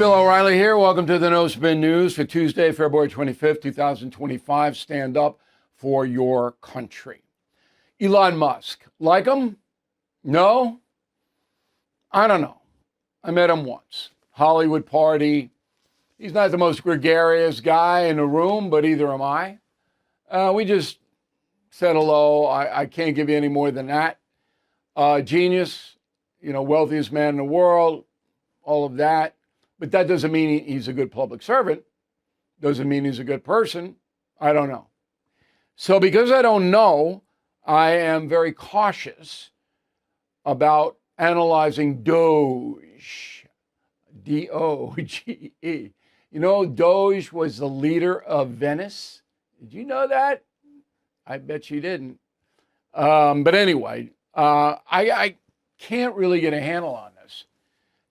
Bill O'Reilly here. Welcome to the No Spin News for Tuesday, February 25th, 2025. Stand up for your country. Elon Musk. Like him? No? I don't know. I met him once. Hollywood party. He's not the most gregarious guy in the room, but either am I. We just said hello. I can't give you any more than that. Genius, wealthiest man in the world, all of that. But that doesn't mean he's a good public servant. Doesn't mean he's a good person. I don't know. So because I don't know, I am very cautious about analyzing Doge. D-O-G-E. Doge was the leader of Venice. Did you know that? I bet you didn't. But anyway, I can't really get a handle on this.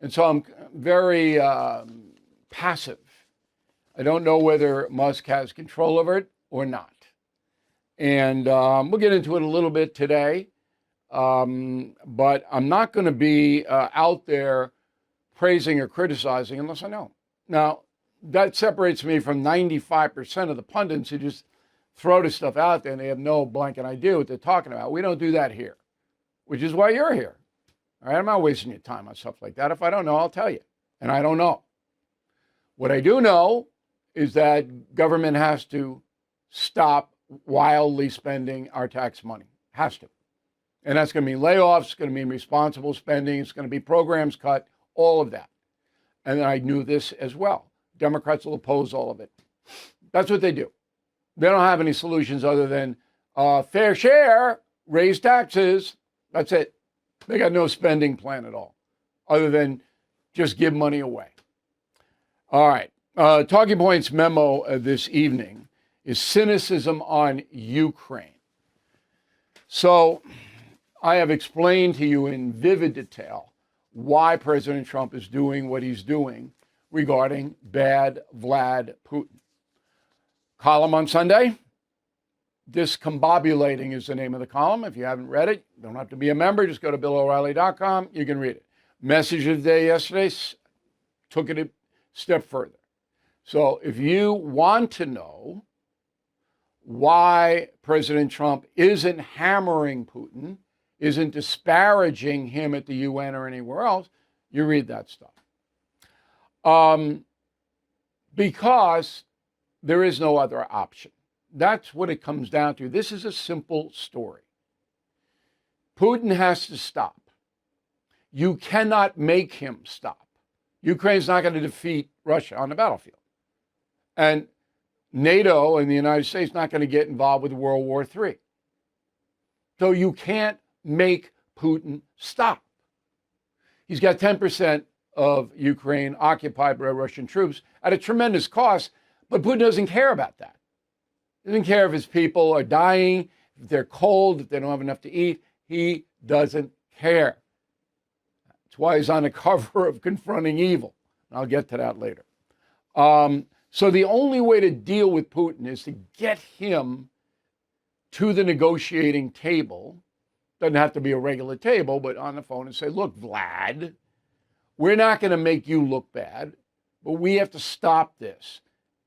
And so I'm very passive. I don't know whether Musk has control over it or not. And we'll get into it a little bit today. But I'm not going to be out there praising or criticizing unless I know. Now, that separates me from 95% of the pundits who just throw this stuff out there and they have no blanket idea what they're talking about. We don't do that here, which is why you're here. All right, I'm not wasting your time on stuff like that. If I don't know, I'll tell you. And I don't know. What I do know is that government has to stop wildly spending our tax money. Has to. And that's going to mean layoffs, it's going to mean responsible spending, it's going to be programs cut, all of that. And I knew this as well. Democrats will oppose all of it. That's what they do. They don't have any solutions other than fair share, raise taxes. That's it. They got no spending plan at all, other than just give money away. All right. Talking points memo this evening is cynicism on Ukraine. So I have explained to you in vivid detail why President Trump is doing what he's doing regarding bad Vlad Putin. Column on Sunday. Discombobulating is the name of the column. If you haven't read it, you don't have to be a member. Just go to BillO'Reilly.com. You can read it. Message of the day yesterday took it a step further. So if you want to know why President Trump isn't hammering Putin, isn't disparaging him at the UN or anywhere else, you read that stuff. Because there is no other option. That's what it comes down to. This is a simple story. Putin has to stop. You cannot make him stop. Ukraine's not going to defeat Russia on the battlefield. And NATO and the United States not going to get involved with World War III. So you can't make Putin stop. He's got 10% of Ukraine occupied by Russian troops at a tremendous cost, but Putin doesn't care about that. He doesn't care if his people are dying, if they're cold, if they don't have enough to eat. He doesn't care. That's why he's on the cover of Confronting Evil. I'll get to that later. So the only way to deal with Putin is to get him to the negotiating table. Doesn't have to be a regular table, but on the phone and say, look, Vlad, we're not going to make you look bad, but we have to stop this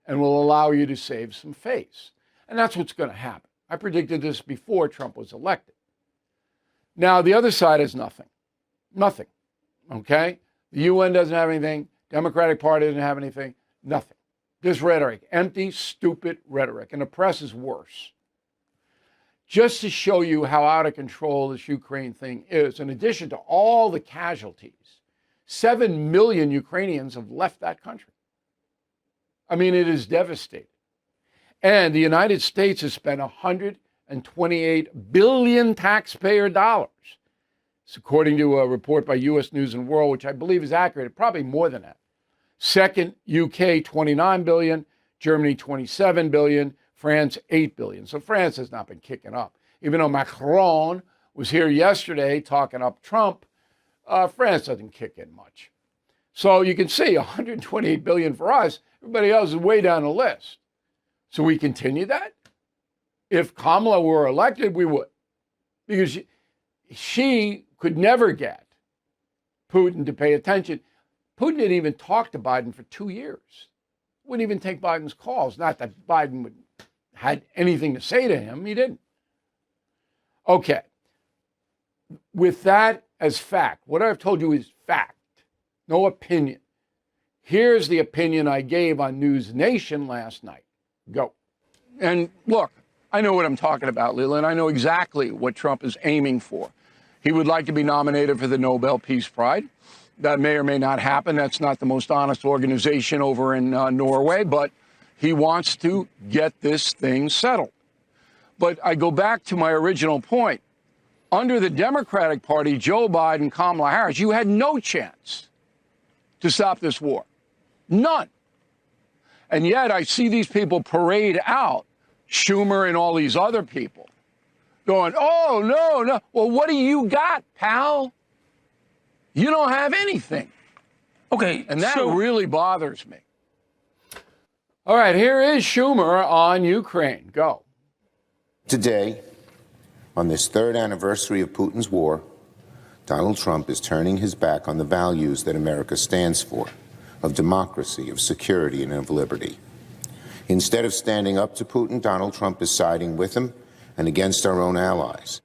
and we'll allow you to save some face. And that's what's going to happen. I predicted this before Trump was elected. Now, the other side is nothing. Nothing. Okay? The UN doesn't have anything. Democratic Party doesn't have anything. Nothing. Just rhetoric. Empty, stupid rhetoric. And the press is worse. Just to show you how out of control this Ukraine thing is, in addition to all the casualties, 7 million Ukrainians have left that country. I mean, it is devastating. And the United States has spent $128 billion taxpayer dollars. It's according to a report by U.S. News and World, which I believe is accurate, probably more than that. Second, UK, $29 billion, Germany, $27 billion, France, $8 billion. So France has not been kicking up. Even though Macron was here yesterday talking up Trump, France doesn't kick in much. So you can see $128 billion for us. Everybody else is way down the list. So we continue that? If Kamala were elected, we would. Because she could never get Putin to pay attention. Putin didn't even talk to Biden for 2 years. Wouldn't even take Biden's calls. Not that Biden had anything to say to him. He didn't. Okay. With that as fact, what I've told you is fact, no opinion. Here's the opinion I gave on News Nation last night. Go. And look, I know what I'm talking about, Leland. I know exactly what Trump is aiming for. He would like to be nominated for the Nobel Peace Prize. That may or may not happen. That's not the most honest organization over in Norway, but he wants to get this thing settled. But I go back to my original point. Under the Democratic Party, Joe Biden, Kamala Harris, you had no chance to stop this war. None. And yet I see these people parade out, Schumer and all these other people, going, oh, no. Well, what do you got, pal? You don't have anything. Okay. And that really bothers me. All right, here is Schumer on Ukraine. Go. Today, on this third anniversary of Putin's war, Donald Trump is turning his back on the values that America stands for, of democracy, of security, and of liberty. Instead of standing up to Putin, Donald Trump is siding with him and against our own allies.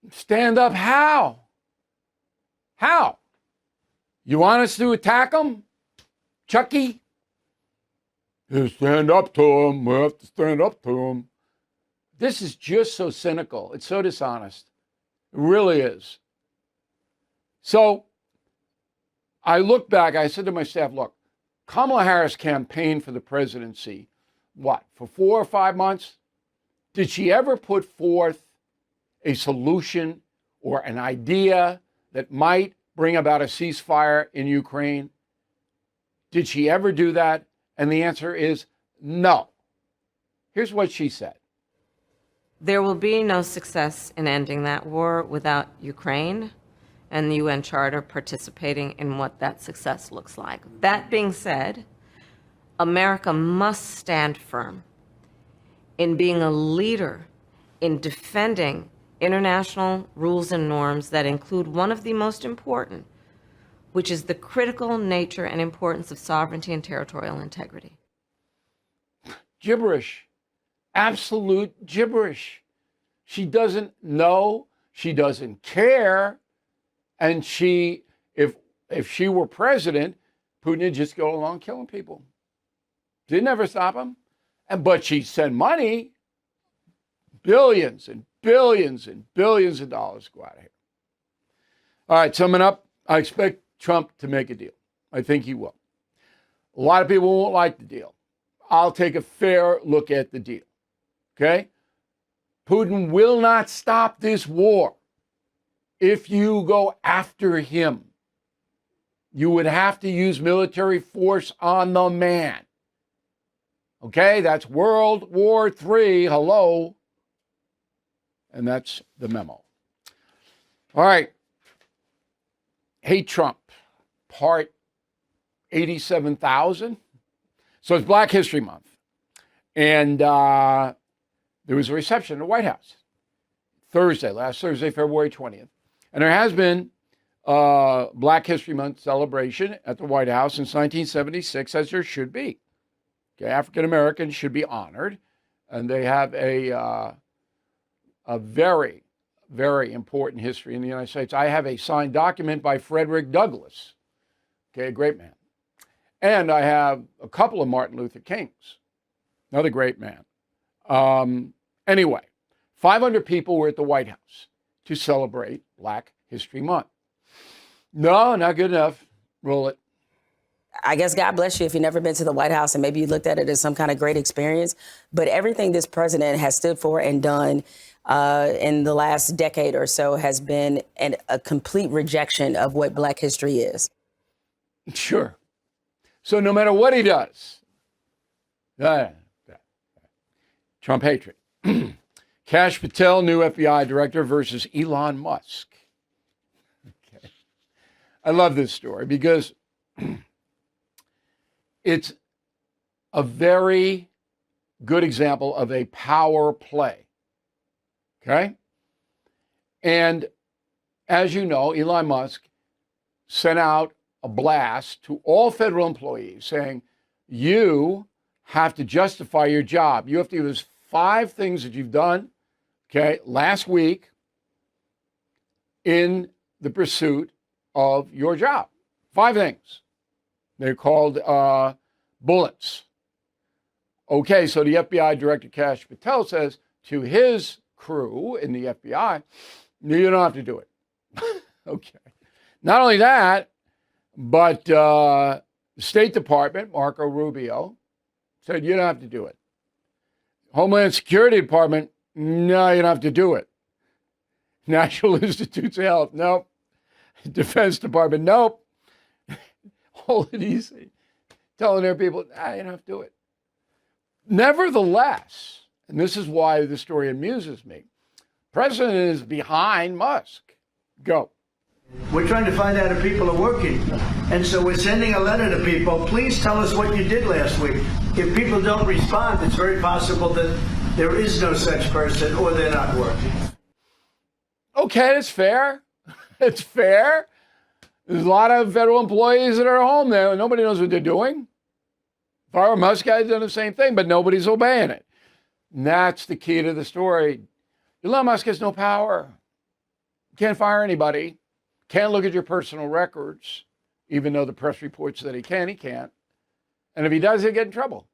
Stand up how? How? You want us to attack him? Chucky? You stand up to him. We have to stand up to him. This is just so cynical. It's so dishonest. It really is. So I look back, I said to my staff, look, Kamala Harris campaigned for the presidency, what, for 4 or 5 months? Did she ever put forth a solution or an idea that might bring about a ceasefire in Ukraine? Did she ever do that? And the answer is no. Here's what she said. There will be no success in ending that war without Ukraine and the UN Charter participating in what that success looks like. That being said, America must stand firm in being a leader in defending international rules and norms that include one of the most important, which is the critical nature and importance of sovereignty and territorial integrity. Gibberish. Absolute gibberish. She doesn't know. She doesn't care. And she, if she were president, Putin would just go along killing people. Didn't ever stop him. But she sent money, billions and billions and billions of dollars go out of here. All right, summing up, I expect Trump to make a deal. I think he will. A lot of people won't like the deal. I'll take a fair look at the deal. Okay? Putin will not stop this war if you go after him. You would have to use military force on the man. Okay? That's World War III. Hello. And that's the memo. All right. Hate Trump, part 87,000. So it's Black History Month. And there was a reception at the White House last Thursday, February 20th. And there has been Black History Month celebration at the White House since 1976, as there should be. Okay, African Americans should be honored. And they have a very, very important history in the United States. I have a signed document by Frederick Douglass, okay, a great man. And I have a couple of Martin Luther Kings, another great man. Anyway, 500 people were at the White House to celebrate Black History Month. No, not good enough. Roll it. I guess God bless you if you've never been to the White House and maybe you looked at it as some kind of great experience. But everything this president has stood for and done in the last decade or so has been a complete rejection of what Black history is. Sure. So no matter what he does, Trump hatred. Kash Patel, new FBI director versus Elon Musk. Okay. I love this story because it's a very good example of a power play. Okay? And as you know, Elon Musk sent out a blast to all federal employees saying, you have to justify your job. You have to give us 5 things that you've done, okay, last week in the pursuit of your job. 5 things. They're called bullets. Okay, so the FBI Director Kash Patel says to his crew in the FBI, no, you don't have to do it. Okay. Not only that, but the State Department, Marco Rubio, said you don't have to do it. Homeland Security Department, no, you don't have to do it. National Institutes of Health, nope. Defense Department, nope. Hold it easy. Telling their people, you don't have to do it. Nevertheless, and this is why the story amuses me, President is behind Musk. Go. We're trying to find out if people are working. And so we're sending a letter to people. Please tell us what you did last week. If people don't respond, it's very possible that there is no such person or they're not working. Okay, it's fair. It's fair. There's a lot of federal employees that are home there and nobody knows what they're doing. If I were Musk, I'd done the same thing, but nobody's obeying it. And that's the key to the story. Elon Musk has no power. Can't fire anybody. Can't look at your personal records, even though the press reports that he can, he can't. And if he does, he'll get in trouble.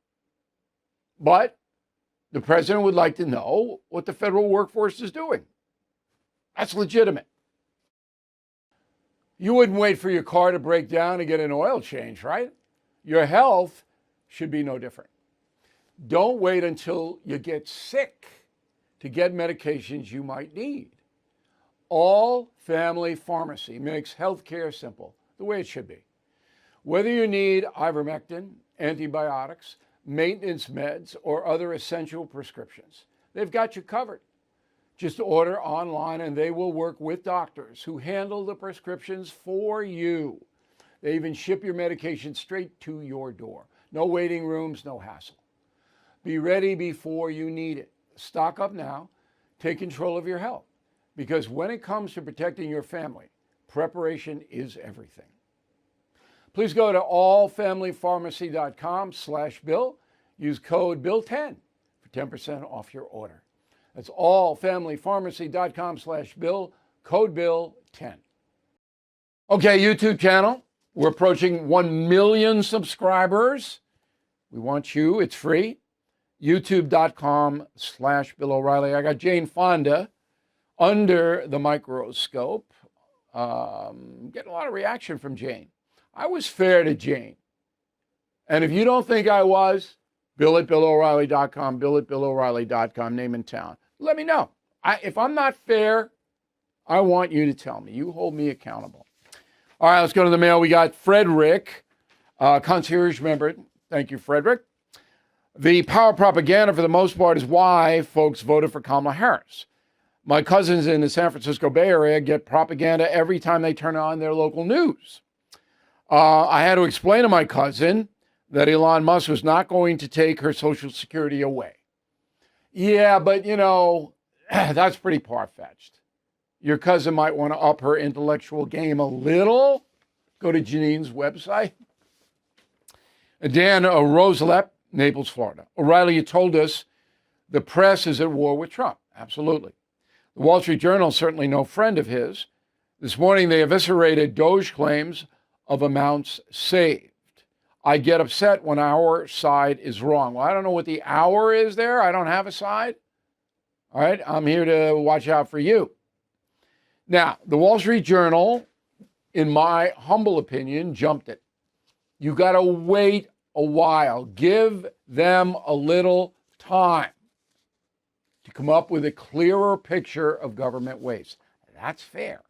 But the president would like to know what the federal workforce is doing. That's legitimate. You wouldn't wait for your car to break down to get an oil change, right? Your health should be no different. Don't wait until you get sick to get medications you might need. All Family Pharmacy makes healthcare simple, the way it should be. Whether you need ivermectin, antibiotics, maintenance meds, or other essential prescriptions, they've got you covered. Just order online and they will work with doctors who handle the prescriptions for you. They even ship your medication straight to your door. No waiting rooms, no hassle. Be ready before you need it. Stock up now. Take control of your health. Because when it comes to protecting your family, preparation is everything. Please go to allfamilypharmacy.com/Bill. Use code BILL10 for 10% off your order. That's allfamilypharmacy.com/Bill, code BILL10. Okay, YouTube channel. We're approaching 1 million subscribers. We want you. It's free. YouTube.com/Bill O'Reilly. I got Jane Fonda under the microscope. Getting a lot of reaction from Jane. I was fair to Jane. And if you don't think I was, Bill at BillO'Reilly.com, Bill at BillO'Reilly.com, name and town. Let me know. If I'm not fair, I want you to tell me. You hold me accountable. All right, let's go to the mail. We got Frederick, concierge member. Thank you, Frederick. The power propaganda, for the most part, is why folks voted for Kamala Harris. My cousins in the San Francisco Bay Area get propaganda every time they turn on their local news. I had to explain to my cousin that Elon Musk was not going to take her Social Security away. Yeah, but, that's pretty far-fetched. Your cousin might want to up her intellectual game a little. Go to Janine's website. Dan Roselep, Naples, Florida. O'Reilly, you told us the press is at war with Trump. Absolutely. The Wall Street Journal is certainly no friend of his. This morning, they eviscerated Doge claims of amounts saved. I get upset when our side is wrong. Well, I don't know what the our is there. I don't have a side. All right, I'm here to watch out for you. Now, the Wall Street Journal, in my humble opinion, jumped it. You got to wait a while. Give them a little time to come up with a clearer picture of government waste. That's fair.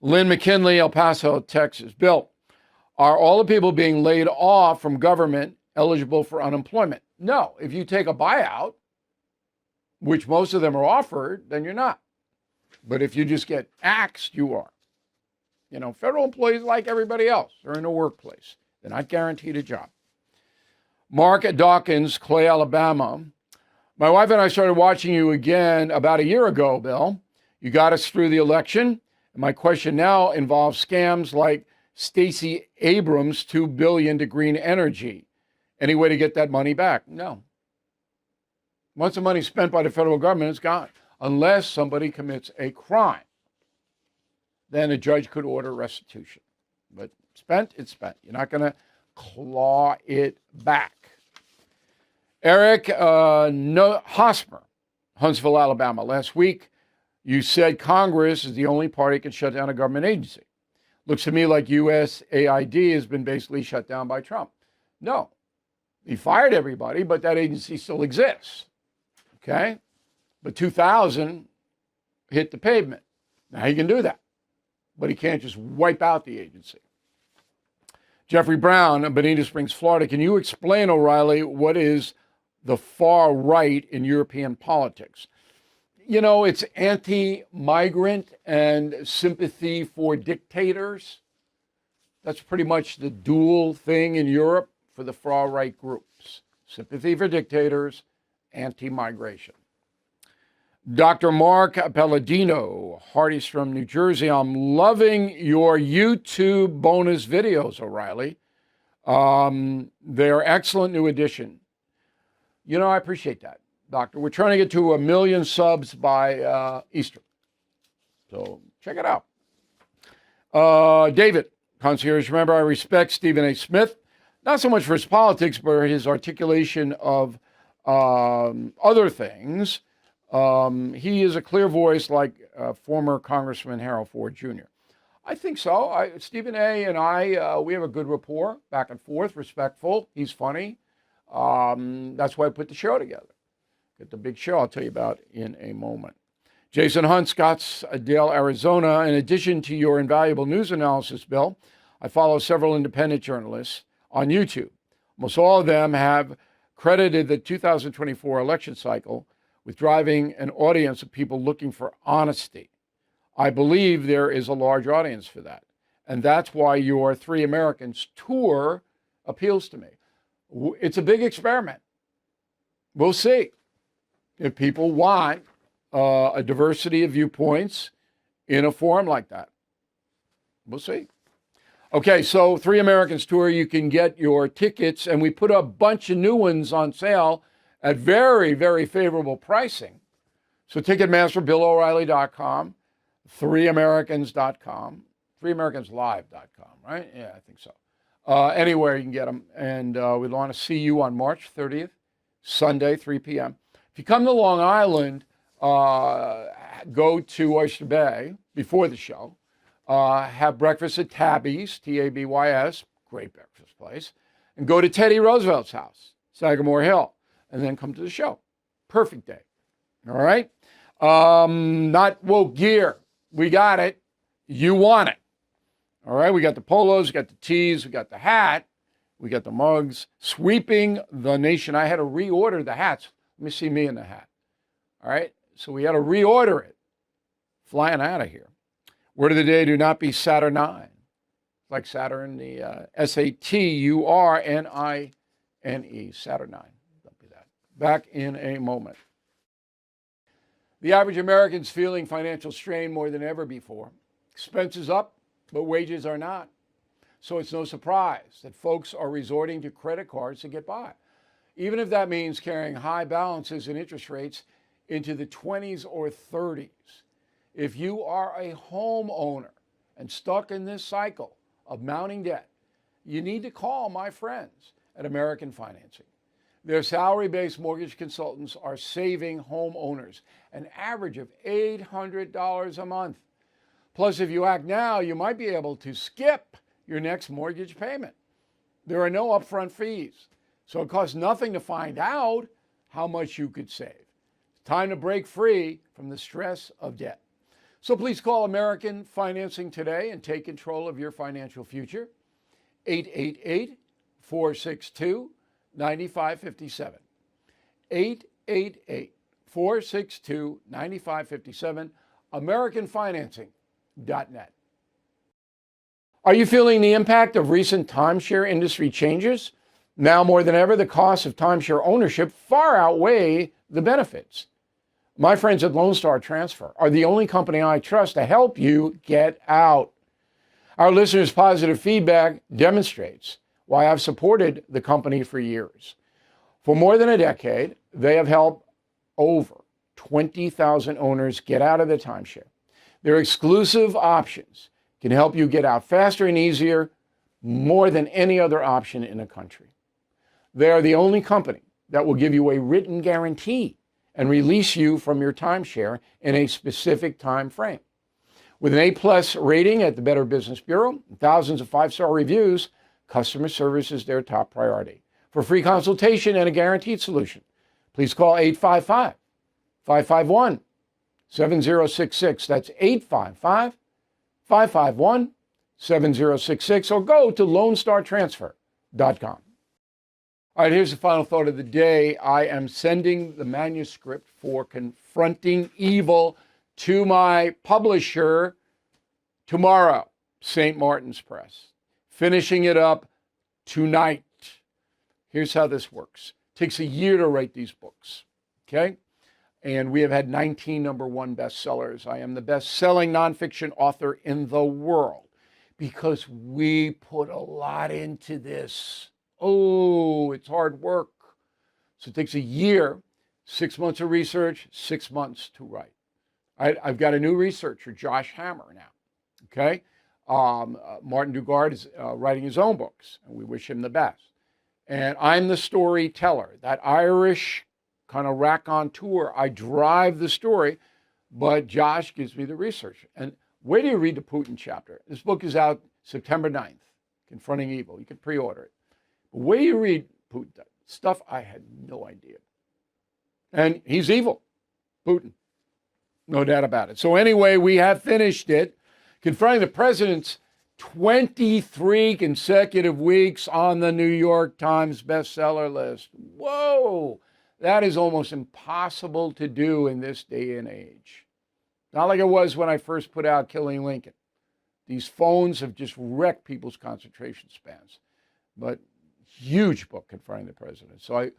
Lynn McKinley, El Paso, Texas. Bill, are all the people being laid off from government eligible for unemployment? No. If you take a buyout, which most of them are offered, then you're not. But if you just get axed, you are. Federal employees, like everybody else, are in a workplace. They're not guaranteed a job. Mark at Dawkins, Clay, Alabama. My wife and I started watching you again about a year ago, Bill. You got us through the election. And my question now involves scams like Stacey Abrams $2 billion to green energy. Any way to get that money back? No. Once the money's spent by the federal government, it's gone. Unless somebody commits a crime, then a judge could order restitution. But spent, it's spent. You're not going to claw it back. Eric Hosmer, Huntsville, Alabama. Last week, you said Congress is the only party that can shut down a government agency. Looks to me like USAID has been basically shut down by Trump. No. He fired everybody, but that agency still exists. Okay? But 2,000 hit the pavement. Now he can do that. But he can't just wipe out the agency. Jeffrey Brown, Bonita Springs, Florida. Can you explain, O'Reilly, what is the far right in European politics? You know, it's anti-migrant and sympathy for dictators. That's pretty much the dual thing in Europe for the far right groups. Sympathy for dictators, anti-migration. Dr. Mark Palladino, Hardystrom, New Jersey. I'm loving your YouTube bonus videos, O'Reilly. They're excellent new addition. You know, I appreciate that, Doctor. We're trying to get to 1 million subs by Easter. So check it out. David, concierge, remember, I respect Stephen A. Smith, not so much for his politics, but his articulation of other things. He is a clear voice like former Congressman Harold Ford Jr. I think so. Stephen A. and I, we have a good rapport, back and forth, respectful. He's funny. That's why I put the show together. Get the big show I'll tell you about in a moment. Jason Hunt, Scottsdale, Arizona. In addition to your invaluable news analysis, Bill, I follow several independent journalists on YouTube. Almost all of them have credited the 2024 election cycle with driving an audience of people looking for honesty. I believe there is a large audience for that. And that's why your Three Americans tour appeals to me. It's a big experiment. We'll see if people want a diversity of viewpoints in a forum like that. We'll see. Okay, so Three Americans tour, you can get your tickets, and we put a bunch of new ones on sale at very, very favorable pricing. So Ticketmaster, BillO'Reilly.com, ThreeAmericans.com, ThreeAmericansLive.com, right? Yeah, I think so. Anywhere you can get them. And we want to see you on March 30th, Sunday, 3 p.m. If you come to Long Island, go to Oyster Bay before the show. Have breakfast at Tabby's, T-A-B-Y-S, great breakfast place. And go to Teddy Roosevelt's house, Sagamore Hill. And then come to the show. Perfect day. All right? Not woke gear. We got it. You want it. All right? We got the polos, we got the tees, we got the hat, we got the mugs. Sweeping the nation. I had to reorder the hats. Let me see me in the hat. All right? So we had to reorder it. Flying out of here. Word of the day, do not be Saturnine. Like Saturn, the S-A-T-U-R-N-I-N-E, Saturnine. Back in a moment. The average American's feeling financial strain more than ever before. Expenses up, but wages are not. So it's no surprise that folks are resorting to credit cards to get by, even if that means carrying high balances and interest rates into the 20s or 30s. If you are a homeowner and stuck in this cycle of mounting debt, you need to call my friends at American Financing. Their salary-based mortgage consultants are saving homeowners an average of $800 a month. Plus, if you act now, you might be able to skip your next mortgage payment. There are no upfront fees, so it costs nothing to find out how much you could save. It's time to break free from the stress of debt. So please call American Financing today and take control of your financial future. 888-462-9557. 888-462-9557. AmericanFinancing.net. Are you feeling the impact of recent timeshare industry changes? Now more than ever, the costs of timeshare ownership far outweigh the benefits. My friends at Lone Star Transfer are the only company I trust to help you get out. Our listeners' positive feedback demonstrates why I've supported the company for years. For more than a decade, they have helped over 20,000 owners get out of the timeshare. Their exclusive options can help you get out faster and easier, more than any other option in the country. They are the only company that will give you a written guarantee and release you from your timeshare in a specific time frame. With an A+ rating at the Better Business Bureau and thousands of 5-star reviews, customer service is their top priority. For free consultation and a guaranteed solution, please call 855-551-7066. That's 855-551-7066, or go to LoneStarTransfer.com. All right, here's the final thought of the day. I am sending the manuscript for Confronting Evil to my publisher tomorrow, St. Martin's Press. Finishing it up tonight. Here's how this works. It takes a year to write these books, okay? And we have had 19 #1 bestsellers. I am the best-selling nonfiction author in the world because we put a lot into this. Oh, it's hard work. So it takes a year, 6 months of research, 6 months to write. I've got a new researcher, Josh Hammer, now, okay? Martin Dugard is writing his own books, and we wish him the best. And I'm the storyteller, that Irish kind of raconteur. I drive the story, but Josh gives me the research. And wait till you read the Putin chapter. This book is out September 9th, Confronting Evil. You can pre-order it. But wait till you read Putin, stuff I had no idea. And he's evil, Putin. No doubt about it. So anyway, we have finished it. Confronting the president's 23 consecutive weeks on the New York Times bestseller list. Whoa, that is almost impossible to do in this day and age. Not like it was when I first put out Killing Lincoln. These phones have just wrecked people's concentration spans. But huge book, Confronting the President. So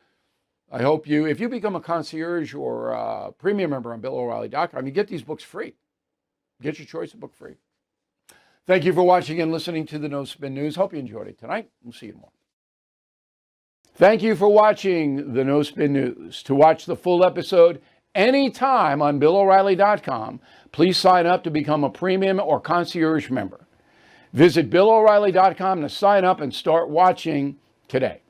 I hope you, if you become a concierge or a premium member on BillO'Reilly.com, you get these books free. Get your choice of book free. Thank you for watching and listening to the No Spin News. Hope you enjoyed it tonight. We'll see you tomorrow. Thank you for watching the No Spin News. To watch the full episode anytime on BillO'Reilly.com, please sign up to become a premium or concierge member. Visit BillO'Reilly.com to sign up and start watching today.